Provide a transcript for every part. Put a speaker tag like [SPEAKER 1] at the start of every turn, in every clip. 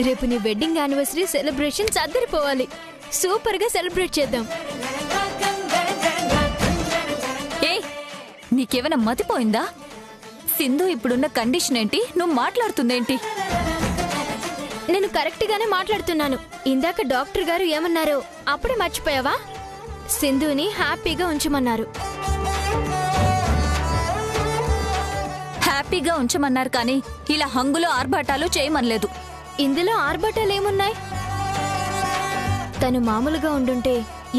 [SPEAKER 1] రేపు నీ wedding anniversary celebrations అదిరిపోవాలి. Super గా సెలబ్రేట్ చేద్దాం.
[SPEAKER 2] ఏ నీకేమైనా మతిపోయిందా? సింధు ఇప్పుడున్న కండిషన్ ఏంటి? నువ్వు మాట్లాడుతుందేంటి?
[SPEAKER 1] నేను కరెక్ట్ గానే మాట్లాడుతున్నాను. ఇందాక డాక్టర్ గారు ఏమన్నారో అప్పుడే మర్చిపోయావా? సింధుని హ్యాపీగా ఉంచమన్నారు.
[SPEAKER 2] హ్యాపీగా ఉంచమన్నారు కానీ ఇలా హంగులో ఆర్భాటాలు చేయమనలేదు.
[SPEAKER 1] ఇందులో ఆర్భాటాలేమున్నాయి? తను మామూలుగా ఉండుంటే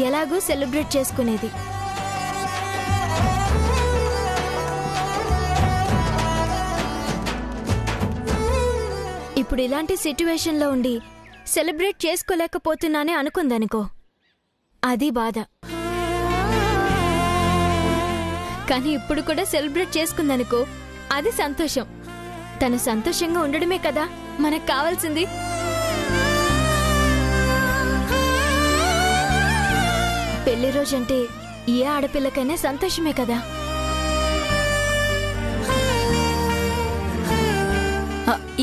[SPEAKER 1] ఎలాగూ సెలబ్రేట్ చేసుకునేది. ఇప్పుడు ఇలాంటి సిట్యువేషన్లో ఉండి సెలబ్రేట్ చేసుకోలేకపోతున్నానే అనుకుందనుకో, అది బాధ. కానీ ఇప్పుడు కూడా సెలబ్రేట్ చేసుకుందనుకో, అది సంతోషం. తను సంతోషంగా ఉండడమే కదా మనకు కావాల్సింది. పెళ్లి రోజంటే ఏ ఆడపిల్లకైనా సంతోషమే కదా.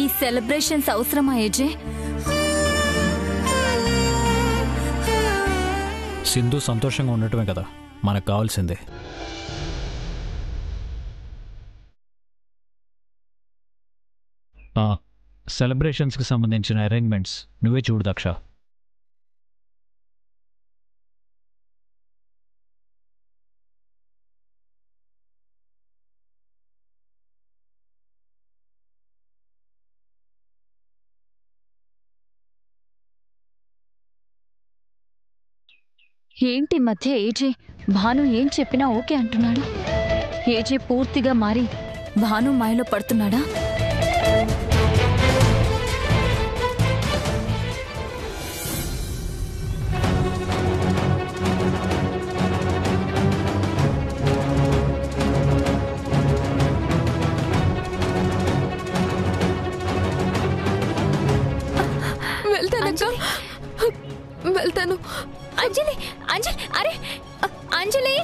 [SPEAKER 2] ఈ సెలబ్రేషన్స్ అవసరమా ఏజే?
[SPEAKER 3] సింధు సంతోషంగా ఉండటమే కదా మనకు కావాల్సిందే. సెలబ్రేషన్స్కి సంబంధించిన అరేంజ్మెంట్స్ నువ్వే చూడు దక్ష.
[SPEAKER 2] ఏంటి మధ్య ఏజే భాను ఏం చెప్పినా ఓకే అంటున్నాడు. ఏజే పూర్తిగా మారి భాను మాయలో పడుతున్నాడా?
[SPEAKER 1] వెళ్తాను. అంజలి, అంజలి, అరే అంజలి.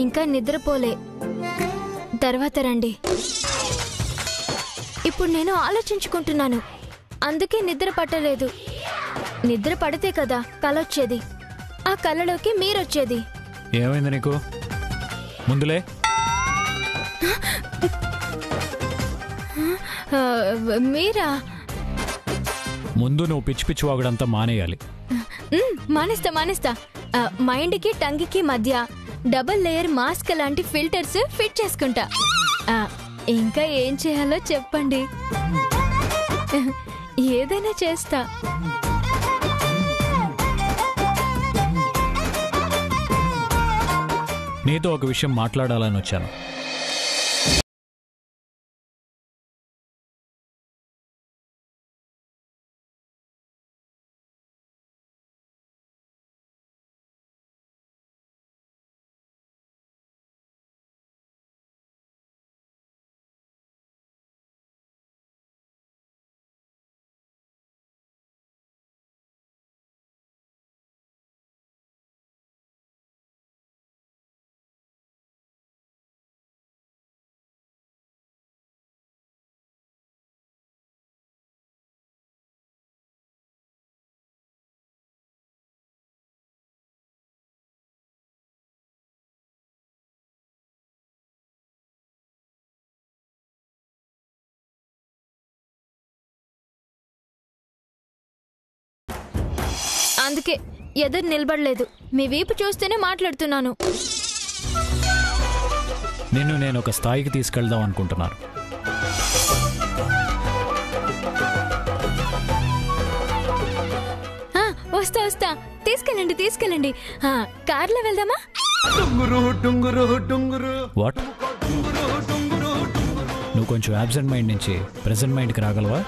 [SPEAKER 1] ఇంకా నిద్రపోలే, తర్వాత రండి. ఇప్పుడు నేను ఆలోచించుకుంటున్నాను, అందుకే నిద్ర పట్టలేదు. నిద్ర పడితే కదా కలొచ్చేది, ఆ కళ్ళలోకి మీరొచ్చేది.
[SPEAKER 3] ఏమైంది నీకు? ముందులే.
[SPEAKER 1] మీరా?
[SPEAKER 3] ముందు నువ్వు పిచ్చి పిచ్చి వాగుడంతా మానేయాలి.
[SPEAKER 1] మానేస్తా మానేస్తా. మైండ్కి టంగికి మధ్య డబుల్ లేయర్ మాస్క్ లాంటి ఫిల్టర్స్ ఫిట్ చేసుకుంటా. ఇంకా ఏం చేయాలో చెప్పండి, ఏదైనా చేస్తా.
[SPEAKER 3] నీతో ఒక విషయం మాట్లాడాలని వచ్చాను.
[SPEAKER 1] అందుకే ఎదురు నిలబడలేదు. మీ వీపు చూస్తేనే మాట్లాడుతున్నాను.
[SPEAKER 3] నిన్ను నేను ఒక స్థాయికి తీసుకెళ్దాం అనుకుంటున్నాను.
[SPEAKER 1] వస్తా వస్తా, తీసుకెళ్ళండి. కార్లో వెళ్దామా?
[SPEAKER 3] వాట్? నువ్వు కొంచెం యాబ్సెంట్ మైండ్ నుంచి ప్రెజెంట్ మైండ్కి రాగలవా?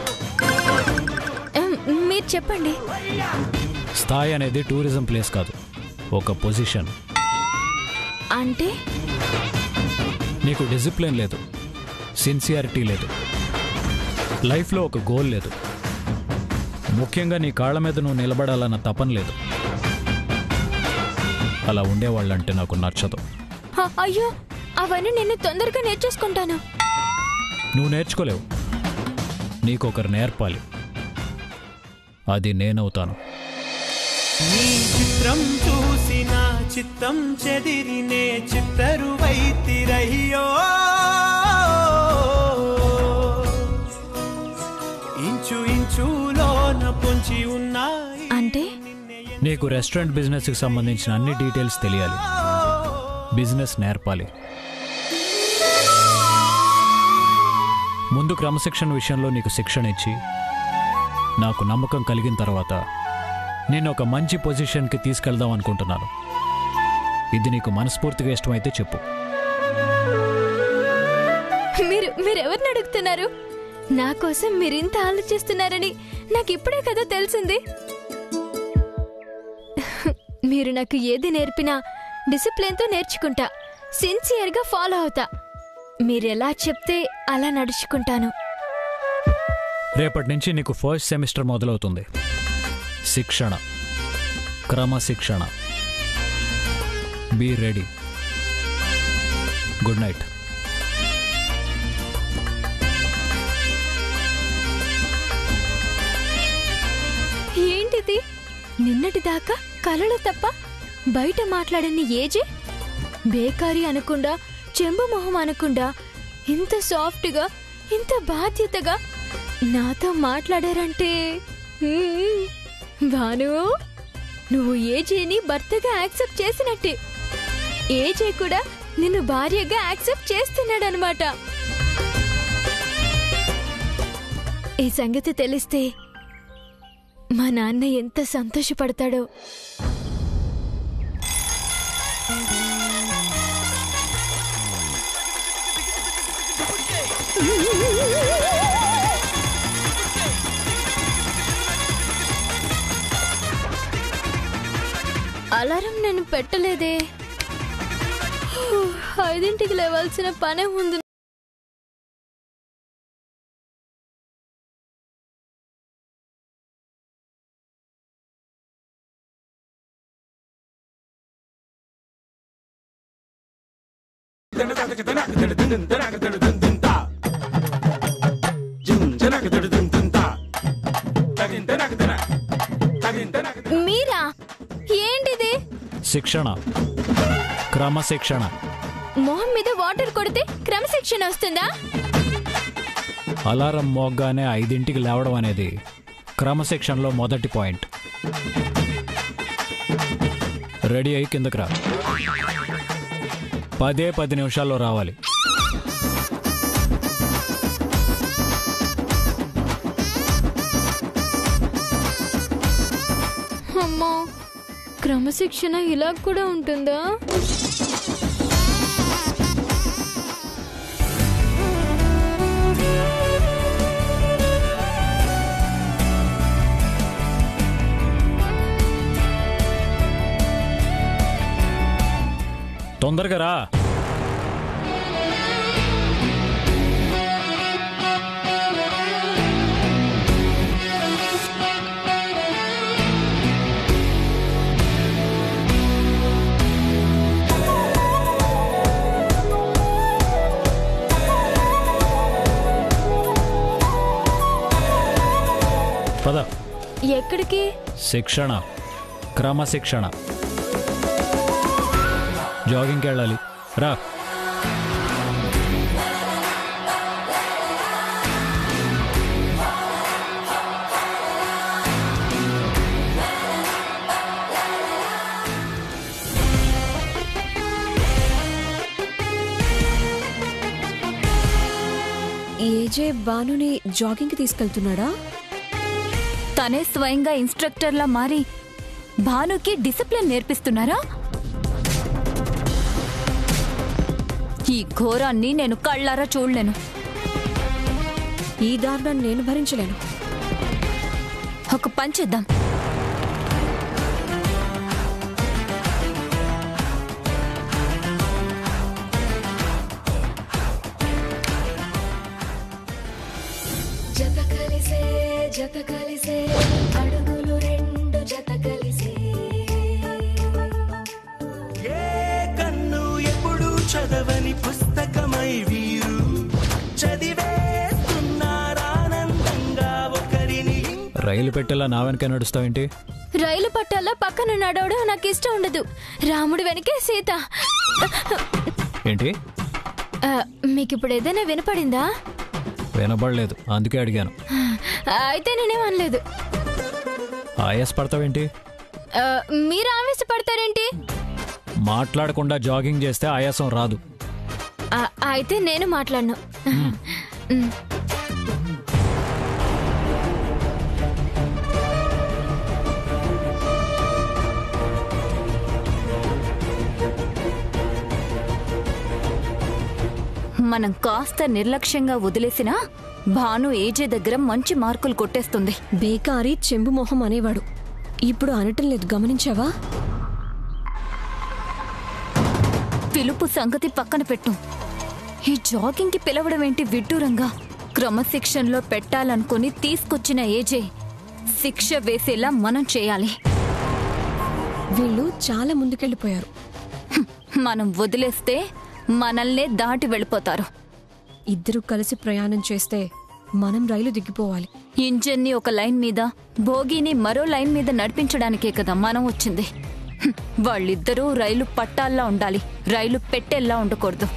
[SPEAKER 1] మీరు చెప్పండి.
[SPEAKER 3] స్థాయి అనేది టూరిజం ప్లేస్ కాదు, ఒక పొజిషన్.
[SPEAKER 1] అంటే
[SPEAKER 3] నీకు డిసిప్లిన్ లేదు, సిన్సియారిటీ లేదు, లైఫ్లో ఒక గోల్ లేదు, ముఖ్యంగా నీ కాళ్ళ మీద నువ్వు నిలబడాలన్న తపన లేదు. అలా ఉండేవాళ్ళంటే నాకు నచ్చదు.
[SPEAKER 1] అయ్యో, అవన్నీ నేను తొందరగా నేర్చేసుకుంటాను.
[SPEAKER 3] నువ్వు నేర్చుకోలేవు, నీకొకరు నేర్పాలి. అది నేనవుతాను.
[SPEAKER 4] నీ చిత్రం చూసిన చిత్తం చెదిరినే చిత్తరువైతిరయ్యో, ఇంచు ఇంచులోన పొంచి ఉన్నాయి.
[SPEAKER 1] అంటే
[SPEAKER 3] నీకు రెస్టారెంట్ బిజినెస్కి సంబంధించిన అన్ని డీటెయిల్స్ తెలియాలి, బిజినెస్ నేర్పాలి. ముందు క్రమశిక్షణ విషయంలో నీకు శిక్షణ ఇచ్చి నాకు నమ్మకం కలిగిన తర్వాత నేను ఒక మంచి పొజిషన్కి తీసుకెళ్దాం అనుకుంటున్నాను. ఇది నీకు మనస్ఫూర్తిగా ఇష్టమైతే చెప్పు.
[SPEAKER 1] మీరెవరిని అడుగుతున్నారు? నా కోసం మీరింత ఆలోచిస్తున్నారని నాకు ఇప్పుడే కదా తెలిసింది. మీరు నాకు ఏది నేర్పినా డిసిప్లిన్తో నేర్చుకుంటా, సిన్సియర్గా ఫాలో అవుతా. మీరెలా చెప్తే అలా నడుచుకుంటాను.
[SPEAKER 3] రేపటి నుంచి నీకు ఫస్ట్ సెమిస్టర్ మొదలవుతుంది. శిక్షణ, క్రమశిక్షణ. Be ready. Good night.
[SPEAKER 1] ఏంటిది? నిన్నటిదాకా కలలు తప్ప బయట మాట్లాడని ఏజే బేకారీ అనకుండా, చెంబు మొహం అనకుండా ఇంత సాఫ్ట్గా, ఇంత బాధ్యతగా నాతో మాట్లాడారంటే, భాను, నువ్వు ఏజేని భర్తగా యాక్సెప్ట్ చేసినట్టే. ఏజే కూడా నిన్ను భార్యగా యాక్సెప్ట్ చేస్తున్నాడనమాట. ఈ సంగతి తెలిస్తే మా నాన్న ఎంత సంతోషపడతాడో. అలారం నేను పెట్టలేదే. 5ంటికి లేవాల్సిన పనే ఉంది. మీరా? ఏంటిది?
[SPEAKER 3] శిక్షణ, క్రమశిక్షణ.
[SPEAKER 1] మొహం మీద వాటర్ కొడితే క్రమశిక్షణ వస్తుందా?
[SPEAKER 3] అలారం మోగ్గానే 5ంటికి లేవడం అనేది క్రమశిక్షణలో మొదటి పాయింట్. రెడీ అయ్యి కిందకి రా. 10 నిమిషాల్లో రావాలి.
[SPEAKER 1] అమ్మా, క్రమశిక్షణ ఇలా కూడా ఉంటుందా?
[SPEAKER 3] తొందరగా రా. పద.
[SPEAKER 1] ఎక్కడికి?
[SPEAKER 3] శిక్షణ, క్రమశిక్షణ. జాగింగ్కి వెళ్ళాలి. రా.
[SPEAKER 5] ఏజే బానుని జాగింగ్కి తీసుకెళ్తున్నాడా?
[SPEAKER 2] తనే స్వయంగా ఇన్స్ట్రక్టర్లా మారి భానుకి డిసిప్లిన్ నేర్పిస్తున్నారా? ఈ ఘోరాన్ని నేను కళ్ళారా చూడలేను.
[SPEAKER 5] ఈ దారుణాన్ని నేను భరించలేను.
[SPEAKER 2] ఒక పని చేద్దాం.
[SPEAKER 6] జత కలిసే అడుగులు రెండు జత కలిసే
[SPEAKER 4] ఏ కన్ను ఎప్పుడు చదవని పుస్తకమై వీరు చదివేస్తున్నారానందంగా ఒకరిని.
[SPEAKER 3] రైలు పెట్టేలా నా వెనక నడుస్తావేంటి?
[SPEAKER 1] రైలు పట్టాల పక్కన నడవడం నాకు ఇష్టం ఉండదు. రాముడు వెనకే సీత.
[SPEAKER 3] ఏంటి?
[SPEAKER 1] మీకు ఇప్పుడు ఏదైనా వినపడిందా?
[SPEAKER 3] వినబడలేదు, అందుకే అడిగాను.
[SPEAKER 1] అయితే నేనేమనలేదు.
[SPEAKER 3] ఆయాస పడతావేంటి?
[SPEAKER 1] మీరు ఆవేశపడతారేంటి?
[SPEAKER 3] మాట్లాడకుండా జాగింగ్ చేస్తే ఆయాసం రాదు.
[SPEAKER 1] అయితే నేను మాట్లాడను.
[SPEAKER 2] మనం కాస్త నిర్లక్ష్యంగా వదిలేసినా భాను ఏజే దగ్గర మంచి మార్కులు కొట్టేస్తుంది.
[SPEAKER 5] బేకారి చెంబు మొహం అనేవాడు ఇప్పుడు అనటం లేదు, గమనించావా?
[SPEAKER 2] పిలుపు సంగతి పక్కన పెట్టు. ఈ జాగింగ్కి పిలవడం ఏంటి విడ్డూరంగా? క్రమశిక్షణలో పెట్టాలనుకుని తీసుకొచ్చిన ఏజే శిక్ష వేసేలా మనం చేయాలి.
[SPEAKER 5] వీళ్ళు చాలా ముందుకెళ్ళిపోయారు.
[SPEAKER 2] మనం వదిలేస్తే మనల్నే దాటి వెళ్ళిపోతారు.
[SPEAKER 5] ఇద్దరు కలిసి ప్రయాణం చేస్తే మనం రైలు దిగిపోవాలి.
[SPEAKER 2] ఇంజన్ని ఒక లైన్ మీద, భోగిని మరో లైన్ మీద నడిపించడానికే కదా మనం వచ్చింది. వాళ్ళిద్దరూ రైలు పట్టాల్లా ఉండాలి, రైలు పెట్టెల్లా ఉండకూడదు.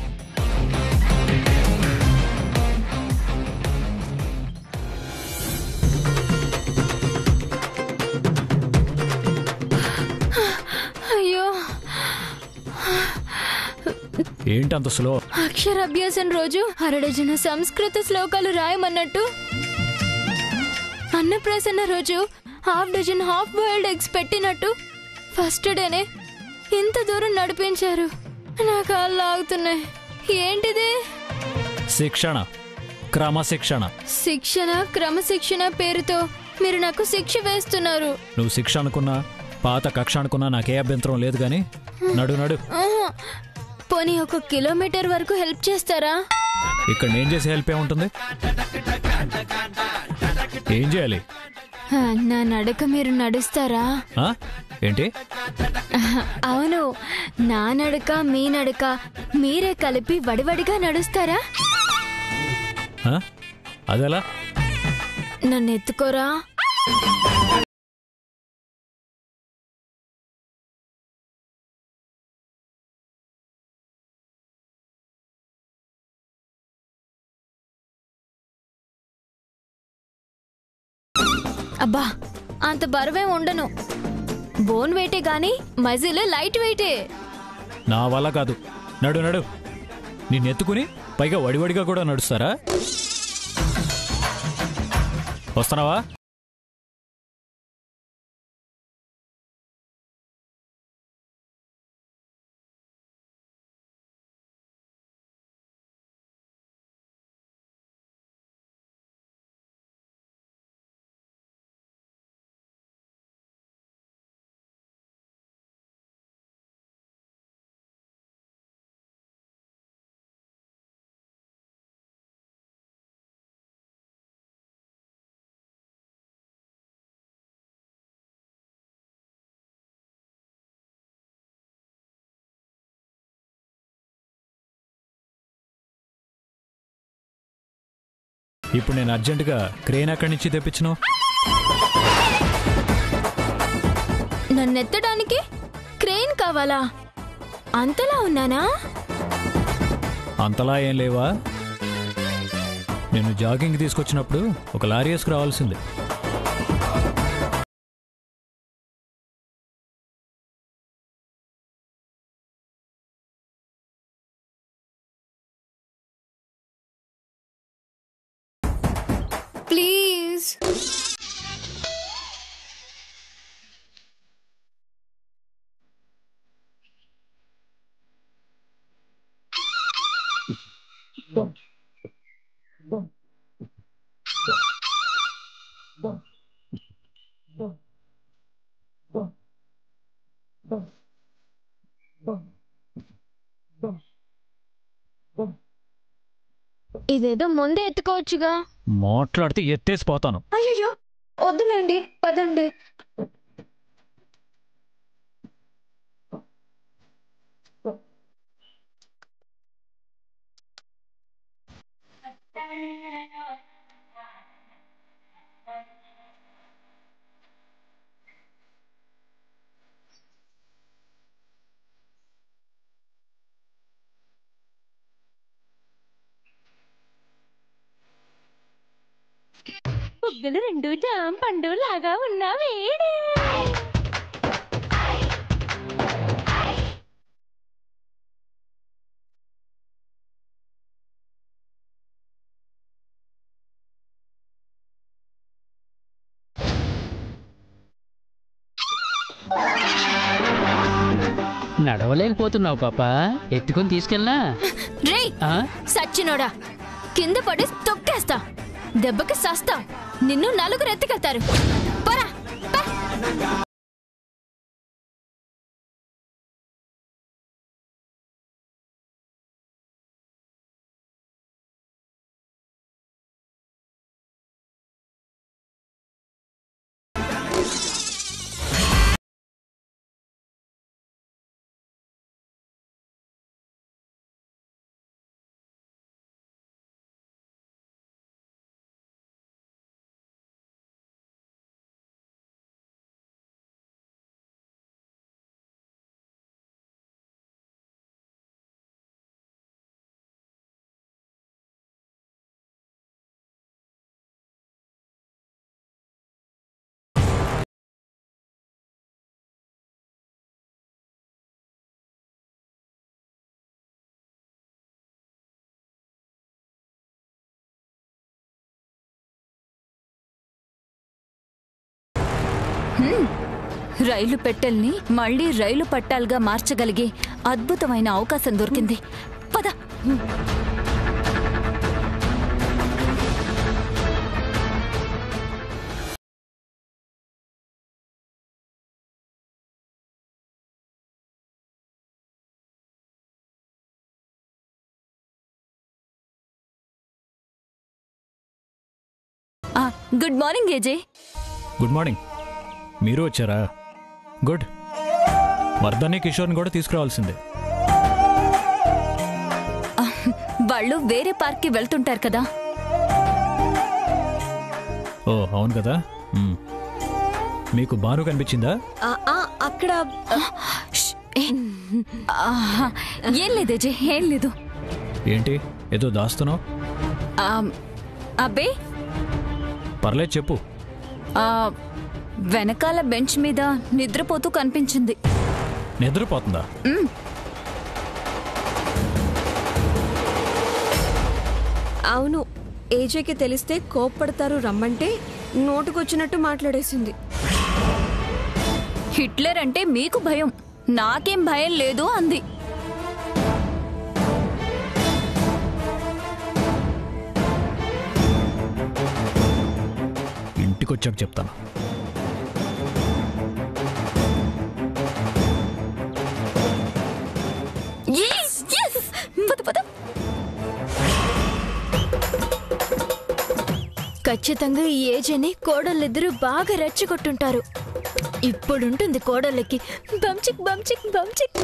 [SPEAKER 1] అయ్యో,
[SPEAKER 3] ఏంటంత స్లో?
[SPEAKER 1] అక్షరాభ్యాసం రోజు అరడజన సంస్కృత శ్లోకాలు రాయమన్నట్టు, అన్నప్రాసన్న రోజు half dozen half boiled eggs పెట్టినట్టు ఫస్ట్ డేనే ఇంత దూరం నడిపించారు. నా కాళ్ళు లాగుతున్నాయి. ఏంటిది?
[SPEAKER 3] శిక్షణ, క్రమశిక్షణ.
[SPEAKER 1] శిక్షణ క్రమశిక్షణ పేరుతో మీరు నాకు శిక్ష వేస్తున్నారు.
[SPEAKER 3] నువ్వు శిక్ష అనుకున్నా, పాత కక్ష అనుకున్నా నాకే అభ్యంతరం లేదు, గాని నడు నడు.
[SPEAKER 1] పోనీ 1 కిలోమీటర్ వరకు హెల్ప్ చేస్తారా?
[SPEAKER 3] ఇక్కడ నేను చేసే హెల్ప్ ఏముంటుంది? ఏం చేయాలి?
[SPEAKER 1] నా నడక మీరు నడుస్తారా?
[SPEAKER 3] ఏంటి?
[SPEAKER 1] అవును, నా నడక మీ నడక మీరే కలిపి వడివడిగా నడుస్తారా?
[SPEAKER 3] అదెలా?
[SPEAKER 1] నన్ను ఎత్తుకోరా? అబ్బా, అంత బరువే ఉండను. బోన్ వెయిటే గాని మజిల్ లైట్ వెయిటే.
[SPEAKER 3] నా వల్ల కాదు, నడు నడు. నిన్నెత్తుకుని పైగా వడివడిగా కూడా నడుస్తారా? వస్తున్నావా? ఇప్పుడు నేను అర్జెంటుగా క్రేన్ అక్కడి నుంచి తెప్పించను.
[SPEAKER 1] నన్నెత్తడానికి క్రేన్ కావాలా? అంతలా ఉన్నానా?
[SPEAKER 3] అంతలా ఏం లేవా? నేను జాగింగ్ తీసుకొచ్చినప్పుడు ఒక లారీ వేసుకు రావాల్సిందే.
[SPEAKER 1] ప్లీజ్. ఇదేదో ముందే ఎత్తుకోవచ్చుగా.
[SPEAKER 3] మాట్లాడితే ఎత్తేసిపోతాను.
[SPEAKER 1] అయ్యో వద్దులేండి, పదండి. బుగ్గలు రెండు జామ పండు లాగా ఉన్నావేడే.
[SPEAKER 7] నడవలేకపోతున్నావు పాప, ఎత్తుకొని తీసుకెళ్ళనా?
[SPEAKER 1] రే సచ్చినోడా, కింద పడి తొక్కేస్తా, దెబ్బకి సస్తా, నిన్ను నలుగురు ఎత్తుకెళ్తారు. పరా
[SPEAKER 2] రైలు పెట్టెల్ని మళ్ళీ రైలు పట్టాలుగా మార్చగలిగే అద్భుతమైన అవకాశం దొరికింది. పద. Good morning AJ.
[SPEAKER 3] Good morning. మీరు వచ్చారా? గుడ్. వర్ధని కిషోర్ని కూడా తీసుకురావాల్సిందే.
[SPEAKER 2] వాళ్ళు వేరే పార్క్కి వెళ్తుంటారు కదా.
[SPEAKER 3] ఓ అవును కదా. మీకు బాను కనిపించిందా?
[SPEAKER 5] అక్కడ
[SPEAKER 2] ఏం లేదు ఏజే, ఏం లేదు.
[SPEAKER 3] ఏంటి ఏదో దాస్తున్నావు?
[SPEAKER 2] అబ్బే
[SPEAKER 3] పర్లేదు చెప్పు.
[SPEAKER 2] వెనకాల బెంచ్ మీద నిద్రపోతూ కనిపించింది.
[SPEAKER 3] నిద్రపోతుందా?
[SPEAKER 5] అవును, ఏజేకి తెలిస్తే కోప్పడతారు రమ్మంటే నోటుకొచ్చినట్టు మాట్లాడేసింది.
[SPEAKER 2] హిట్లర్ అంటే మీకు భయం, నాకేం భయం లేదు అంది.
[SPEAKER 3] ఇంటికొచ్చాక చెప్తాను.
[SPEAKER 1] ఖచ్చితంగా ఈ ఏజేని కోడళ్ళిద్దరూ బాగా రెచ్చగొట్టుంటారు. ఇప్పుడుంటుంది కోడళ్ళకి బంచిక్ బంచిక్ బంచిక్.